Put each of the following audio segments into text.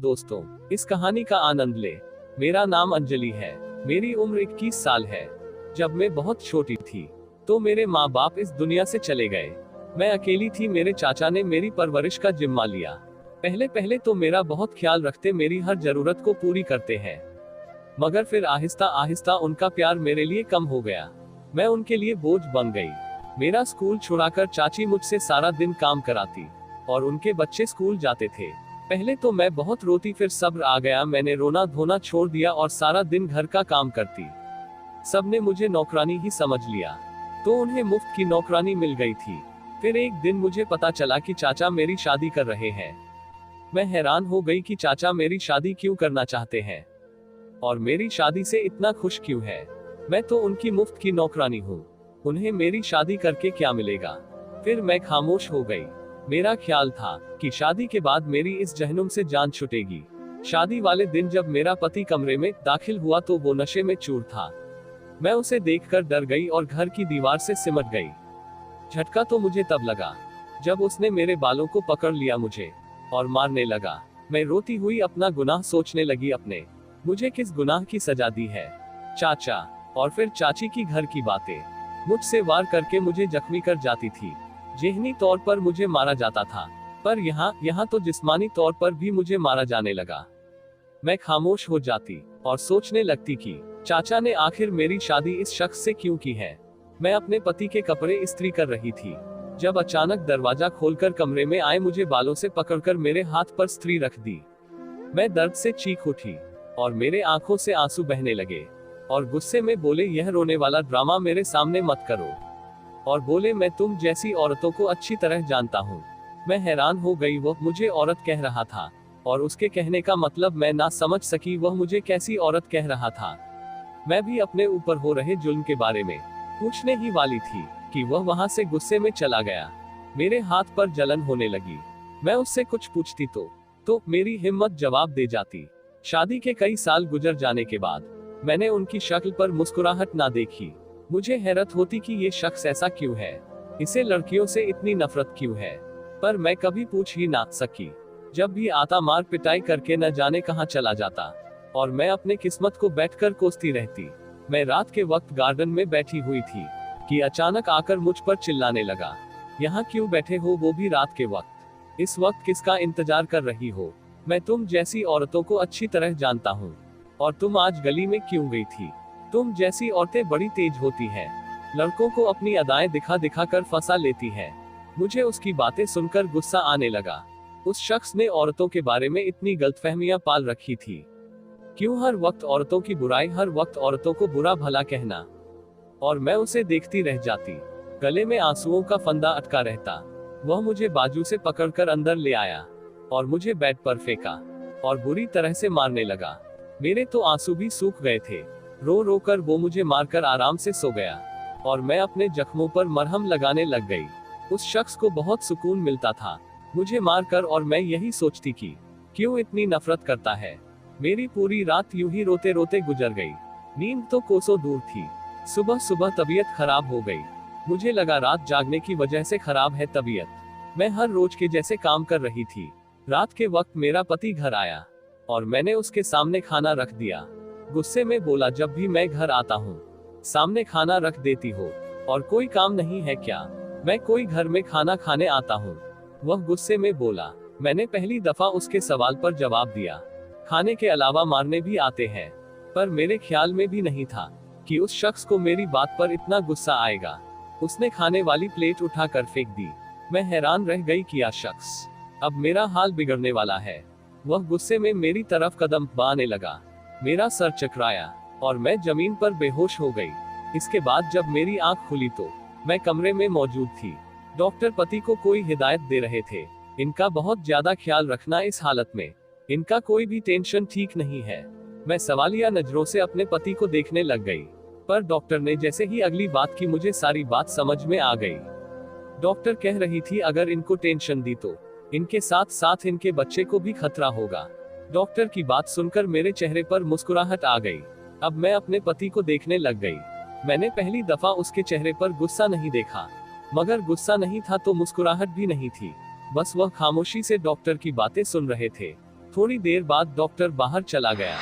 दोस्तों, इस कहानी का आनंद ले। मेरा नाम अंजलि है। मेरी उम्र 21 साल है। जब मैं बहुत छोटी थी तो मेरे माँ बाप इस दुनिया से चले गए। मैं अकेली थी। मेरे चाचा ने मेरी परवरिश का जिम्मा लिया। पहले पहले तो मेरा बहुत ख्याल रखते, मेरी हर जरूरत को पूरी करते हैं। मगर फिर आहिस्ता आहिस्ता उनका प्यार मेरे लिए कम हो गया। मैं उनके लिए बोझ बन गई। मेरा स्कूल छुड़ाकर चाची मुझसे सारा दिन काम कराती और उनके बच्चे स्कूल जाते थे। पहले तो मैं बहुत रोती, फिर सब्र आ गया। मैंने रोना धोना छोड़ दिया और सारा दिन घर का काम करती। सबने मुझे नौकरानी ही समझ लिया, तो उन्हें मुफ्त की नौकरानी मिल गई थी। फिर एक दिन मुझे पता चला कि चाचा मेरी शादी कर रहे हैं। मैं हैरान हो गई कि चाचा मेरी शादी क्यों करना चाहते हैं और मेरी शादी से इतना खुश क्यों है। मैं तो उनकी मुफ्त की नौकरानी हूँ, उन्हें मेरी शादी करके क्या मिलेगा। फिर मैं खामोश हो गई। मेरा ख्याल था कि शादी के बाद मेरी इस जहन्नुम से जान छुटेगी। शादी वाले दिन जब मेरा पति कमरे में दाखिल हुआ तो वो नशे में चूर था। मैं उसे देखकर डर गई और घर की दीवार से सिमट गई। झटका तो मुझे तब लगा जब उसने मेरे बालों को पकड़ लिया मुझे और मारने लगा। मैं रोती हुई अपना गुनाह सोचने लगी। अपने मुझे किस गुनाह की सजा दी है चाचा। और फिर चाची की घर की बातें मुझसे वार करके मुझे जख्मी कर जाती थी। ज़हनी तौर पर मुझे मारा जाता था, पर यहाँ तो जिस्मानी तौर पर भी मुझे मारा जाने लगा। मैं खामोश हो जाती और सोचने लगती कि चाचा ने आखिर मेरी शादी इस शख्स से क्यों की है। मैं अपने पति के कपड़े इस्त्री कर रही थी जब अचानक दरवाजा खोलकर कमरे में आए, मुझे बालों से पकड़कर मेरे हाथ पर इस्त्री रख दी। मैं दर्द से चीख उठी और मेरे आंखों से आंसू बहने लगे और गुस्से में बोले, यह रोने वाला ड्रामा मेरे सामने मत करो। और बोले, मैं तुम जैसी औरतों को अच्छी तरह जानता हूँ। मैं हैरान हो गई। वह मुझे औरत कह रहा था और उसके कहने का मतलब मैं ना समझ सकी वह मुझे कैसी औरत कह रहा था। मैं भी अपने ऊपर हो रहे जुल्म के बारे में पूछने ही वाली थी कि वह वहां से गुस्से में चला गया। मेरे हाथ पर जलन होने लगी। मैं उससे कुछ पूछती तो मेरी हिम्मत जवाब दे जाती। शादी के कई साल गुजर जाने के बाद मैंने उनकी शक्ल पर मुस्कुराहट ना देखी। मुझे हैरत होती कि ये शख्स ऐसा क्यों है, इसे लड़कियों से इतनी नफरत क्यों है, पर मैं कभी पूछ ही ना सकी। जब भी आता मार पिटाई करके न जाने कहां चला जाता और मैं अपने किस्मत को बैठकर कोसती रहती। मैं रात के वक्त गार्डन में बैठी हुई थी कि अचानक आकर मुझ पर चिल्लाने लगा, यहाँ क्यों बैठे हो, वो भी रात के वक्त। इस वक्त किसका इंतजार कर रही हो। मैं तुम जैसी औरतों को अच्छी तरह जानता हूँ और तुम आज गली में क्यों गई थी। तुम जैसी औरतें बड़ी तेज होती हैं, लड़कों को अपनी अदाएं दिखा दिखा कर फंसा लेती हैं। मुझे उसकी बातें सुनकर गुस्सा आने लगा। उस शख्स ने औरतों के बारे में इतनी गलतफहमियां पाल रखी थी। क्यों हर वक्त औरतों की बुराई, हर वक्त औरतों को बुरा भला कहना। और मैं उसे देखती रह जाती। गले में आंसुओं का फंदा अटका रहता। वह मुझे बाजू से पकड़कर अंदर ले आया और मुझे बेड पर फेंका और बुरी तरह से मारने लगा। मेरे तो आंसू भी सूख गए थे। रो रो कर वो मुझे मारकर आराम से सो गया और मैं अपने जख्मों पर मरहम लगाने लग गई। उस शख्स को बहुत सुकून मिलता था मुझे मारकर और मैं यही सोचती कि क्यों इतनी नफरत करता है। मेरी पूरी रात यूं ही रोते रोते गुजर गई। नींद तो कोसों दूर थी। सुबह सुबह तबीयत खराब हो गई। मुझे लगा रात जागने की वजह से खराब है तबीयत। मैं हर रोज के जैसे काम कर रही थी। रात के वक्त मेरा पति घर आया और मैंने उसके सामने खाना रख दिया। गुस्से में बोला, जब भी मैं घर आता हूँ सामने खाना रख देती हो और कोई काम नहीं है क्या। मैं कोई घर में खाना खाने आता हूँ। वह गुस्से में बोला। मैंने पहली दफा उसके सवाल पर जवाब दिया, खाने के अलावा मारने भी आते हैं। पर मेरे ख्याल में भी नहीं था कि उस शख्स को मेरी बात पर इतना गुस्सा आएगा। उसने खाने वाली प्लेट उठाकर फेंक दी। मैं हैरान रह गई कि यह शख्स अब मेरा हाल बिगड़ने वाला है। वह गुस्से में मेरी तरफ कदम बढ़ाने लगा। मेरा सर चकराया और मैं जमीन पर बेहोश हो गई। इसके बाद जब मेरी आंख खुली तो मैं कमरे में मौजूद थी। डॉक्टर पति को कोई हिदायत दे रहे थे, इनका बहुत ज्यादा ख्याल रखना इस हालत में, इनका कोई भी टेंशन ठीक नहीं है। मैं सवालिया नजरों से अपने पति को देखने लग गई, पर डॉक्टर ने जैसे ही अगली बात की मुझे सारी बात समझ में आ गई। डॉक्टर कह रही थी अगर इनको टेंशन दी तो इनके साथ साथ इनके बच्चे को भी खतरा होगा। डॉक्टर की बात सुनकर मेरे चेहरे पर मुस्कुराहट आ गई। अब मैं अपने पति को देखने लग गई। मैंने पहली दफा उसके चेहरे पर गुस्सा नहीं देखा, मगर गुस्सा नहीं था तो मुस्कुराहट भी नहीं थी। बस वह खामोशी से डॉक्टर की बातें सुन रहे थे। थोड़ी देर बाद डॉक्टर बाहर चला गया,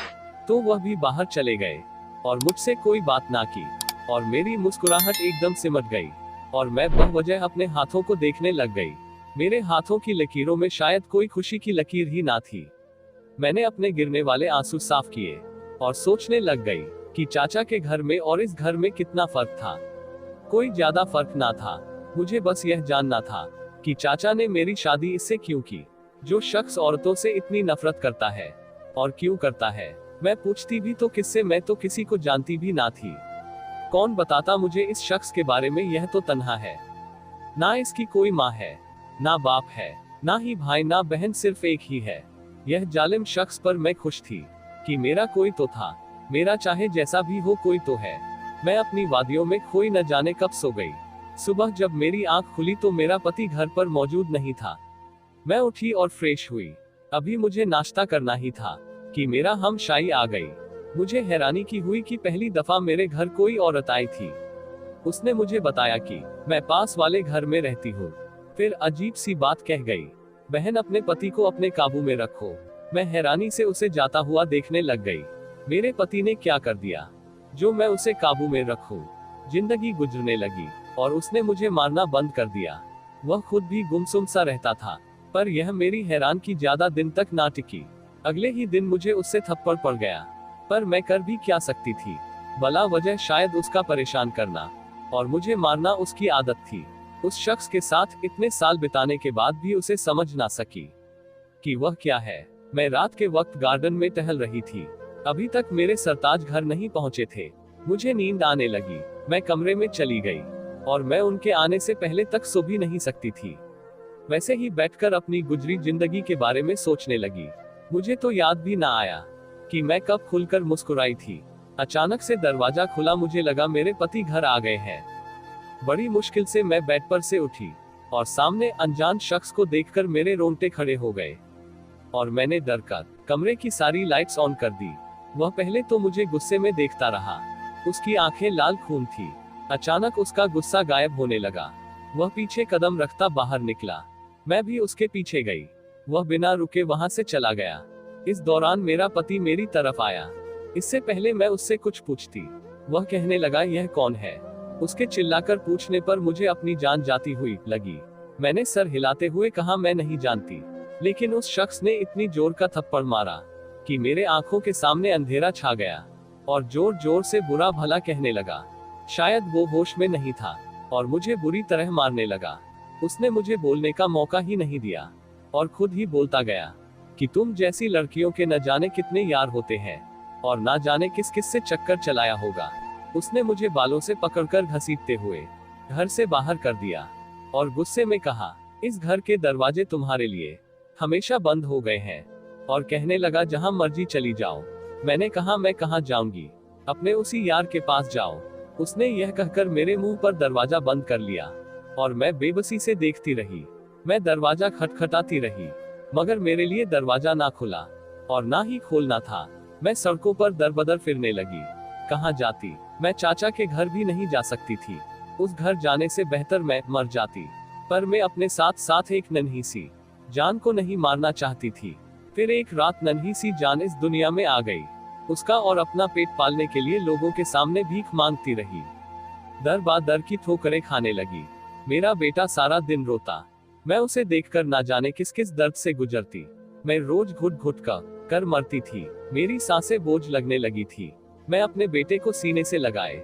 तो वह भी बाहर चले गए और मुझसे कोई बात ना की, और मेरी मुस्कुराहट एकदम सिमट गई और मैं बेवजह अपने हाथों को देखने लग गई। मेरे हाथों की लकीरों में शायद कोई खुशी की लकीर ही ना थी। मैंने अपने गिरने वाले आंसू साफ किए और सोचने लग गई कि चाचा के घर में और इस घर में कितना फर्क था। कोई ज्यादा फर्क ना था। मुझे बस यह जानना था कि चाचा ने मेरी शादी इससे क्यों की, जो शख्स औरतों से इतनी नफरत करता है, और क्यों करता है। मैं पूछती भी तो किससे, मैं तो किसी को जानती भी ना थी। कौन बताता मुझे इस शख्स के बारे में। यह तो तन्हा है, ना इसकी कोई माँ है, ना बाप है, ना ही भाई ना बहन, सिर्फ एक ही है। यह जालिम शख्स पर मैं खुश थी कि मेरा कोई तो था, मेरा चाहे जैसा भी हो कोई तो है। मैं अपनी वादियों में खोई न जाने कब सो गई। सुबह जब मेरी आंख खुली तो मेरा पति घर पर मौजूद नहीं था। मैं उठी और फ्रेश हुई। अभी मुझे नाश्ता करना ही था कि मेरा हमशाई आ गई। मुझे हैरानी की हुई कि पहली दफा मेरे घर कोई औरत आई थी। उसने मुझे बताया कि मैं पास वाले घर में रहती हूँ। फिर अजीब सी बात कह गई, बहन अपने पति को अपने काबू में रखो। मैं हैरानी से उसे जाता हुआ देखने लग गई। मेरे पति ने क्या कर दिया जो मैं उसे काबू में रखूं। जिंदगी गुजरने लगी और उसने मुझे मारना बंद कर दिया। वह खुद भी गुमसुम सा रहता था, पर यह मेरी हैरान की ज्यादा दिन तक ना टिकी। अगले ही दिन मुझे उससे थप्पड़ पड़ गया, पर मैं कर भी क्या सकती थी। भला वजह शायद उसका परेशान करना, और मुझे मारना उसकी आदत थी। उस शख्स के साथ इतने साल बिताने के बाद भी उसे समझ ना सकी कि वह क्या है। मैं रात के वक्त गार्डन में टहल रही थी। अभी तक मेरे सरताज घर नहीं पहुंचे थे। मुझे नींद आने लगी। मैं कमरे में चली गई और मैं उनके आने से पहले तक सो भी नहीं सकती थी। वैसे ही बैठकर अपनी गुजरी जिंदगी के बारे में सोचने लगी। मुझे तो याद भी ना आया कि मैं कब खुलकर मुस्कुराई थी। अचानक से दरवाजा खुला। मुझे लगा मेरे पति घर आ गए हैं। बड़ी मुश्किल से मैं बेड पर से उठी और सामने अनजान शख्स को देखकर मेरे रोंगटे खड़े हो गए और मैंने डरकर कमरे की सारी लाइट्स ऑन कर दी। वह पहले तो मुझे गुस्से में देखता रहा। उसकी आंखें लाल खून थी। अचानक उसका गुस्सा गायब होने लगा। वह पीछे कदम रखता बाहर निकला। मैं भी उसके पीछे गई। वह बिना रुके वहां से चला गया। इस दौरान मेरा पति मेरी तरफ आया। इससे पहले मैं उससे कुछ पूछती, वह कहने लगा यह कौन है। उसके चिल्लाकर पूछने पर मुझे अपनी जान जाती हुई लगी। मैंने सर हिलाते हुए कहा मैं नहीं जानती, लेकिन उस शख्स ने इतनी जोर का थप्पड़ मारा कि मेरे आंखों के सामने अंधेरा छा गया और जोर जोर से बुरा भला कहने लगा। शायद वो होश में नहीं था और मुझे बुरी तरह मारने लगा। उसने मुझे बोलने का मौका ही नहीं दिया और खुद ही बोलता गया कि तुम जैसी लड़कियों के न जाने कितने यार होते हैं और ना जाने किस किस से चक्कर चलाया होगा। उसने मुझे बालों से पकड़कर घसीटते हुए घर से बाहर कर दिया और गुस्से में कहा, इस घर के दरवाजे तुम्हारे लिए हमेशा बंद हो गए हैं, और कहने लगा जहां मर्जी चली जाओ। मैंने कहा मैं कहां जाऊंगी, अपने उसी यार के पास जाओ। उसने यह कहकर मेरे मुंह पर दरवाजा बंद कर लिया और मैं बेबसी से देखती रही। मैं दरवाजा खटखटाती रही, मगर मेरे लिए दरवाजा ना खुला और ना ही खोलना था। मैं सड़कों पर दरबदर फिरने लगी। कहां जाती? मैं चाचा के घर भी नहीं जा सकती थी। उस घर जाने से बेहतर मैं मर जाती। पर मैं अपने साथ साथ एक नन्ही सी जान को नहीं मारना चाहती थी। फिर एक रात नन्ही सी जान इस दुनिया में आ गई। उसका और अपना पेट पालने के लिए लोगों के सामने भीख मांगती रही। दर बा दर की ठोकरें खाने लगी। मेरा बेटा सारा दिन रोता। मैं उसे देखकर ना जाने किस किस दर्द से गुजरती। मैं रोज घुट घुट कर मरती थी। मेरी सांसें बोझ लगने लगी थी। मैं अपने बेटे को सीने से लगाए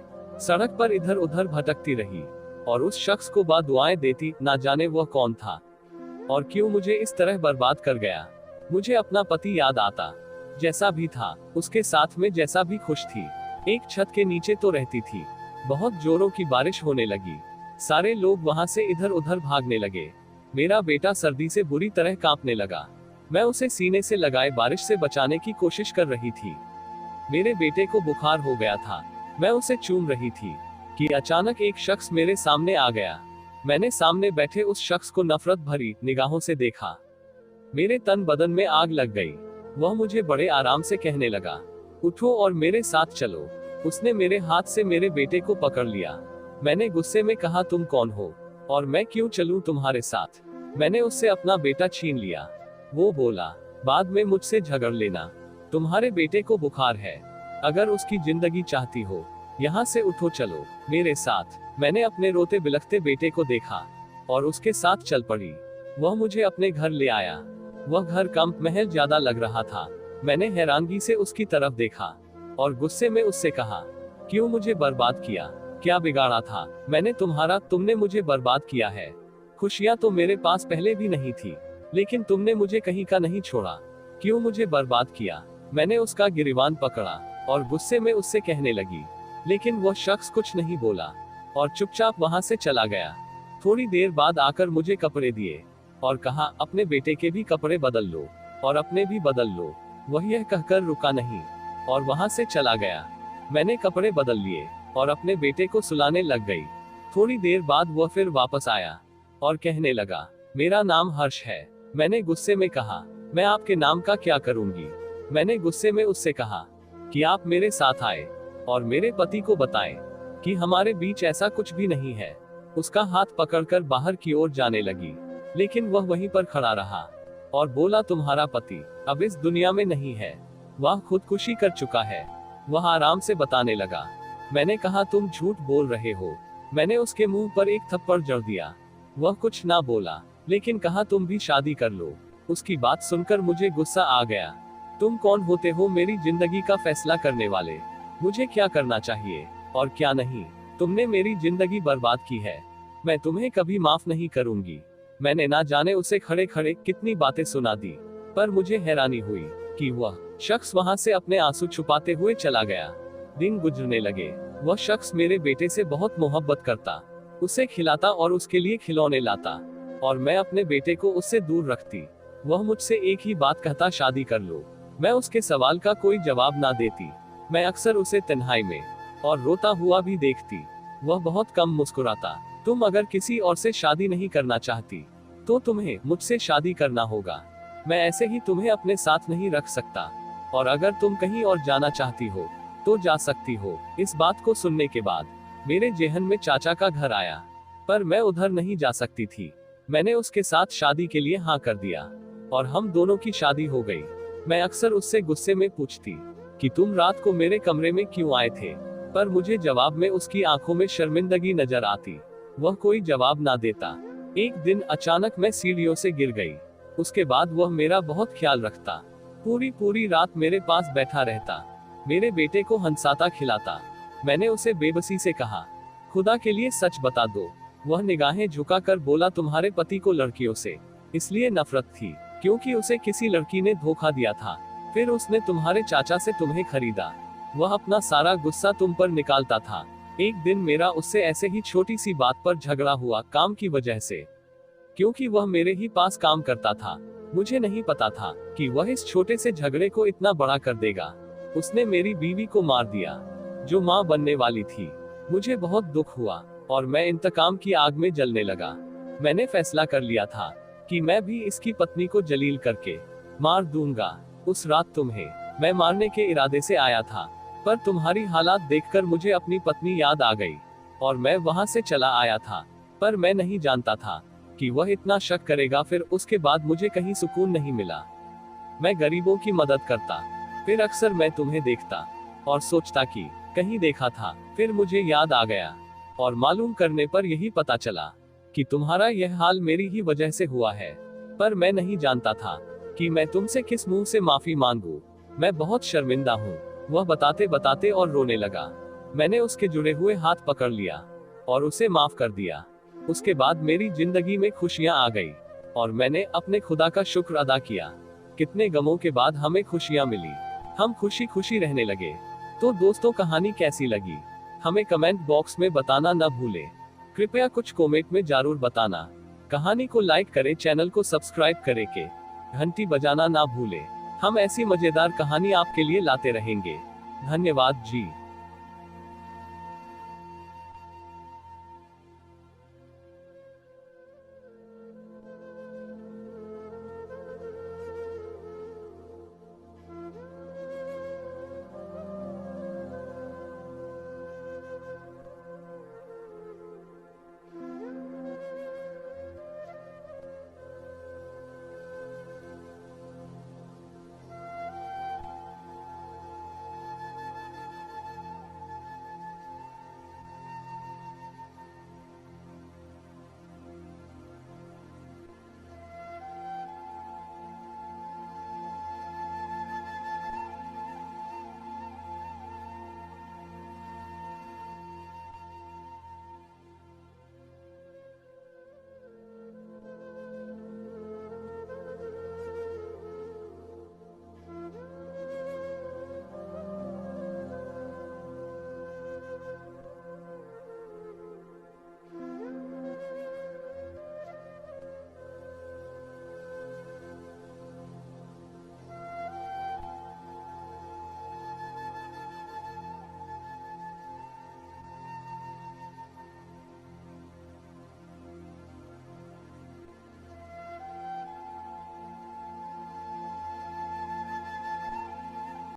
सड़क पर इधर उधर भटकती रही और उस शख्स को दुआएं देती, ना जाने वह कौन था और क्यों मुझे इस तरह बर्बाद कर गया। मुझे अपना पति याद आता, जैसा भी था उसके साथ में जैसा भी खुश थी। एक छत के नीचे तो रहती थी। बहुत जोरों की बारिश होने लगी। सारे लोग वहां से इधर उधर भागने लगे। मेरा बेटा सर्दी से बुरी तरह कांपने लगा। मैं उसे सीने से लगाए बारिश से बचाने की कोशिश कर रही थी। मेरे बेटे को बुखार हो गया था। मैं उसे चूम रही थी कि अचानक एक शख्स मेरे सामने आ गया। मैंने सामने बैठे उस शख्स को नफरत भरी निगाहों से देखा। मेरे तन बदन में आग लग गई। वह मुझे बड़े आराम से कहने लगा, उठो और मेरे साथ चलो। उसने मेरे हाथ से मेरे बेटे को पकड़ लिया। मैंने गुस्से में कहा, तुम कौन हो और मैं क्यों चलूं तुम्हारे साथ? मैंने उससे अपना बेटा छीन लिया। वो बोला, बाद में मुझसे झगड़ लेना। तुम्हारे बेटे को बुखार है, अगर उसकी जिंदगी चाहती हो, यहाँ से उठो, चलो मेरे साथ। मैंने अपने रोते बिलखते बेटे को देखा और उसके साथ चल पड़ी। वह मुझे अपने घर ले आया। वह घर कम महल ज्यादा लग रहा था। मैंने हैरानगी से उसकी तरफ देखा और गुस्से में उससे कहा, क्यों मुझे बर्बाद किया? क्या बिगाड़ा था मैंने तुम्हारा? तुमने मुझे बर्बाद किया है। खुशियां तो मेरे पास पहले भी नहीं थी, लेकिन तुमने मुझे कहीं का नहीं छोड़ा। क्यों मुझे बर्बाद किया? मैंने उसका गिरिबान पकड़ा और गुस्से में उससे कहने लगी, लेकिन वह शख्स कुछ नहीं बोला और चुपचाप वहां से चला गया। थोड़ी देर बाद आकर मुझे कपड़े दिए और कहा, अपने बेटे के भी कपड़े बदल लो और अपने भी बदल लो। वह यह कहकर रुका नहीं और वहां से चला गया। मैंने कपड़े बदल लिए और अपने बेटे को सुलाने लग गई। थोड़ी देर बाद वह फिर वापस आया और कहने लगा, मेरा नाम हर्ष है। मैंने गुस्से में कहा, मैं आपके नाम का क्या करूंगी? मैंने गुस्से में उससे कहा कि आप मेरे साथ आए और मेरे पति को बताएं कि हमारे बीच ऐसा कुछ भी नहीं है। उसका हाथ पकड़कर बाहर की ओर जाने लगी, लेकिन वह वहीं पर खड़ा रहा और बोला, तुम्हारा पति अब इस दुनिया में नहीं है, वह खुदकुशी कर चुका है। वह आराम से बताने लगा। मैंने कहा, तुम झूठ बोल रहे हो। मैंने उसके मुंह पर एक थप्पड़ जड़ दिया। वह कुछ ना बोला, लेकिन कहा, तुम भी शादी कर लो। उसकी बात सुनकर मुझे गुस्सा आ गया। तुम कौन होते हो मेरी जिंदगी का फैसला करने वाले? मुझे क्या करना चाहिए और क्या नहीं? तुमने मेरी जिंदगी बर्बाद की है। मैं तुम्हें कभी माफ नहीं करूंगी। मैंने ना जाने उसे खड़े खड़े कितनी बातें सुना दी, पर मुझे हैरानी हुई कि वह शख्स वहां से अपने आंसू छुपाते हुए चला गया। दिन गुजरने लगे। वह शख्स मेरे बेटे से बहुत मोहब्बत करता, उसे खिलाता और उसके लिए खिलौने लाता, और मैं अपने बेटे को उससे दूर रखती। वह मुझसे एक ही बात कहता, शादी कर लो। मैं उसके सवाल का कोई जवाब ना देती। मैं अक्सर उसे तन्हाई में और रोता हुआ भी देखती। वह बहुत कम मुस्कुराता। तुम अगर किसी और से शादी नहीं करना चाहती, तो तुम्हें मुझसे शादी करना होगा। मैं ऐसे ही तुम्हें अपने साथ नहीं रख सकता, और अगर तुम कहीं और जाना चाहती हो तो जा सकती हो। इस बात को सुनने के बाद मेरे जेहन में चाचा का घर आया, पर मैं उधर नहीं जा सकती थी। मैंने उसके साथ शादी के लिए हाँ कर दिया और हम दोनों की शादी हो गई। मैं अक्सर उससे गुस्से में पूछती कि तुम रात को मेरे कमरे में क्यों आए थे, पर मुझे जवाब में उसकी आंखों में शर्मिंदगी नजर आती। वह कोई जवाब ना देता। एक दिन अचानक मैं सीढ़ियों से गिर गई। उसके बाद वह मेरा बहुत ख्याल रखता। पूरी रात मेरे पास बैठा रहता, मेरे बेटे को हंसाता खिलाता। मैंने उसे बेबसी से कहा, खुदा के लिए सच बता दो। वह निगाहें झुकाकर बोला, तुम्हारे पति को लड़कियों से इसलिए नफरत थी क्योंकि उसे किसी लड़की ने धोखा दिया था। फिर उसने तुम्हारे चाचा से तुम्हें खरीदा। वह अपना सारा गुस्सा तुम पर निकालता था। एक दिन मेरा उससे ऐसे ही छोटी सी बात पर झगड़ा हुआ, काम की वजह से, क्योंकि वह मेरे ही पास काम करता था। मुझे नहीं पता था कि वह इस छोटे से झगड़े को इतना बड़ा कर देगा। उसने मेरी बीवी को मार दिया, जो मां बनने वाली थी। मुझे बहुत दुख हुआ और मैं इंतकाम की आग में जलने लगा। मैंने फैसला कर लिया था कि मैं भी इसकी पत्नी को जलील करके मार दूंगा। उस रात तुम्हें मैं मारने के इरादे से आया था, पर तुम्हारी हालात देखकर मुझे अपनी पत्नी याद आ गई और मैं वहां से चला आया था। पर मैं नहीं जानता था कि वह इतना शक करेगा। फिर उसके बाद मुझे कहीं सुकून नहीं मिला। मैं गरीबों की मदद करता, फिर अक्सर मैं तुम्हें देखता और सोचता कि कहीं देखा था। फिर मुझे याद आ गया और मालूम करने पर यही पता चला कि तुम्हारा यह हाल मेरी ही वजह से हुआ है। पर मैं नहीं जानता था कि मैं तुमसे किस मुंह से माफी मांगू। मैं बहुत शर्मिंदा हूँ। वह बताते बताते और रोने लगा। मैंने उसके जुड़े हुए हाथ पकड़ लिया और उसे माफ कर दिया। उसके बाद मेरी जिंदगी में खुशियां आ गई और मैंने अपने खुदा का शुक्र अदा किया। कितने गमों के बाद हमें खुशियां मिली। हम खुशी खुशी रहने लगे। तो दोस्तों, कहानी कैसी लगी हमें कमेंट बॉक्स में बताना न भूलें। कृपया कुछ कमेंट में जरूर बताना। कहानी को लाइक करें, चैनल को सब्सक्राइब करें के घंटी बजाना ना भूलें। हम ऐसी मजेदार कहानी आपके लिए लाते रहेंगे। धन्यवाद जी।